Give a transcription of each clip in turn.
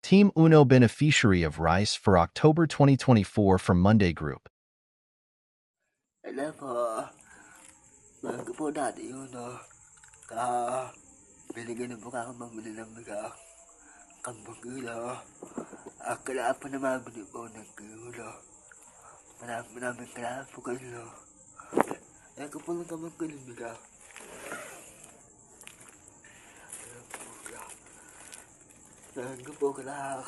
Team Uno beneficiary of rice for October 2024 from Monday Group. Hello po. Bago po dati yun, no? Binigyan na po ako mamili ng mga kambang kilo. Kailangan po na mabili po ng kilo. Maraming kailangan po kilo. Ko po ng kambang kilo nila. Ko po kailangan.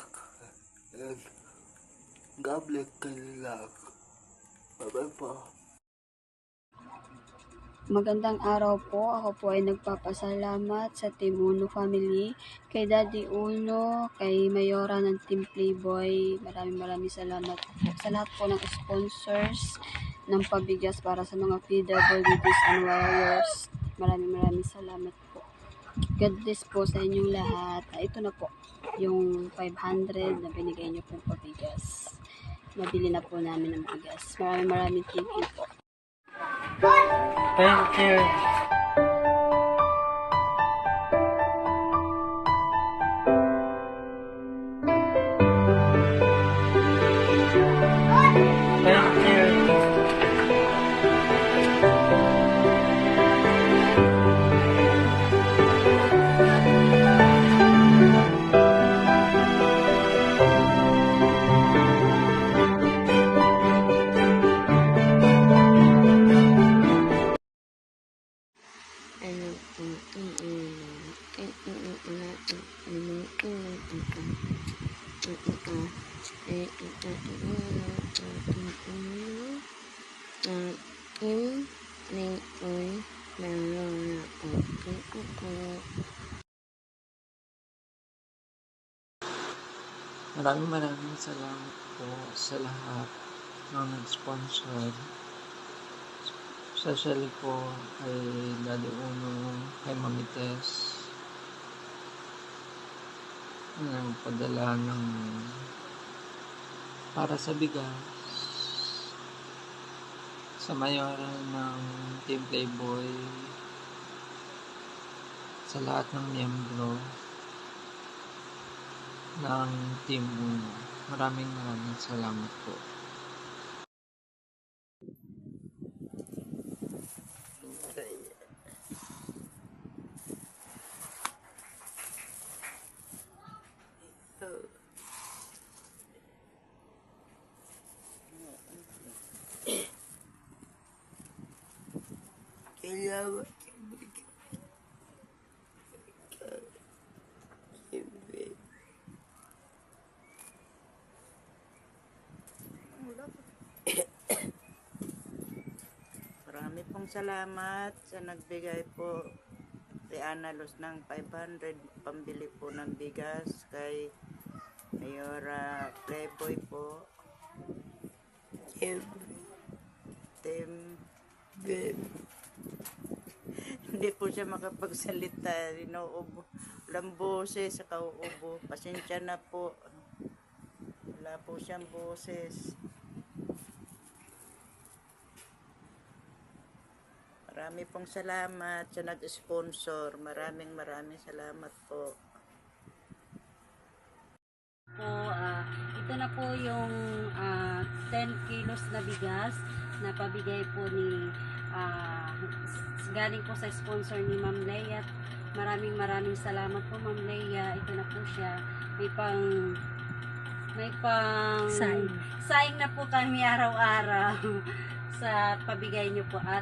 Gablet kailangan. Bye-bye po. Magandang araw po. Ako po ay nagpapasalamat sa Team Uno family, kay Daddy Uno, kay Mayora ng Team Playboy. Maraming salamat po sa lahat po ng sponsors ng pabigas para sa mga PWDs and warriors. Maraming salamat po. God bless po sa inyong lahat. Ito na po yung 500 na binigay niyo pong pabigas. Nabili na po namin ng bigas. Maraming thank you po. Thank you. Thank you. Maraming salamat po sa lahat ng nag-sponsor. Especially po kay Daddy Uno, kay Mami Tess, nagpadala ng para sa bigas, sa Mayora ng Team Playboy, sa lahat ng miyembro ng Team Uno. Maraming salamat po. Kailangan. Marami pong salamat sa nagbigay po kay Ana Luz ng 500 pambili po ng bigas, kay Mayora Playboy po, Team hindi po siya makapagsalita, inuubo lang boses sa kauubo, pasensya na po, wala po siyang boses. Marami pong salamat sa nag-sponsor. Maraming salamat po. Ito na po yung 10 kilos na bigas na pabigay po ni galing po sa sponsor ni Ma'am Leia. Maraming salamat po, Ma'am Leia. Ito na po siya. May pang sign na po kami araw-araw sa pabigay niyo po, at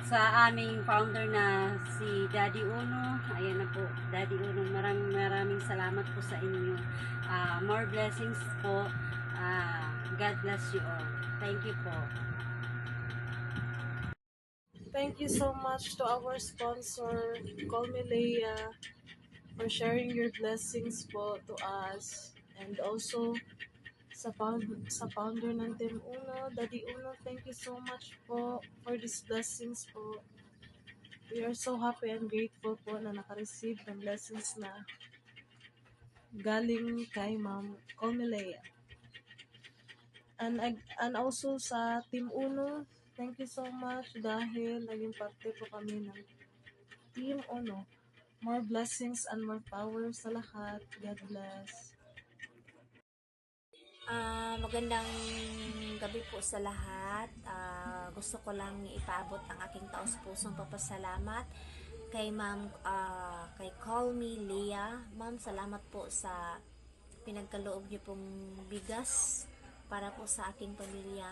sa aming founder na si Daddy Uno. Ayan na po, Daddy Uno, maraming salamat po sa inyo. More blessings po. God bless you all. Thank you po. Thank you so much to our sponsor, Call Me Leia, for sharing your blessings po to us. And also sa founder ng Team Uno, Daddy Uno, thank you so much po for these blessings po. We are so happy and grateful po na naka-receive ng blessings na galing kay Ma'am Call Me Leia. And also sa Team Uno, thank you so much dahil naging parte po kami ng Team Uno More blessings and more power sa lahat. God bless. Magandang gabi po sa lahat. Gusto ko lang ipaabot ang aking taos-pusong papasalamat kay Ma'am, kay Call Me Leah. Ma'am, salamat po sa pinagkaloob niyo pong bigas para po sa aking pamilya.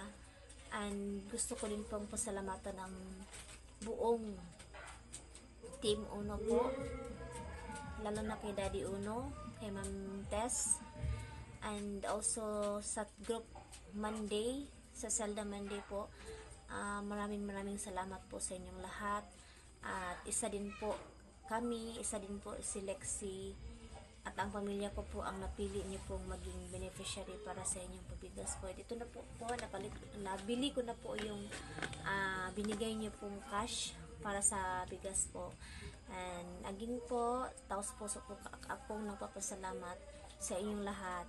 And gusto ko din pong pasalamatan ng buong Team Uno po, lalo na kay Daddy Uno, kay Ma'am Tess, and also sa group Monday, sa Zelda Monday po. Maraming salamat po sa inyong lahat. At isa din po si Lexi at ang pamilya ko po ang napili niyo pong maging beneficiary para sa inyong pabigas po. Dito na po nabili ko na po yung binigay niyo pong cash para sa bigas po. And again po, taos puso po akong nagpapasalamat sa inyong lahat.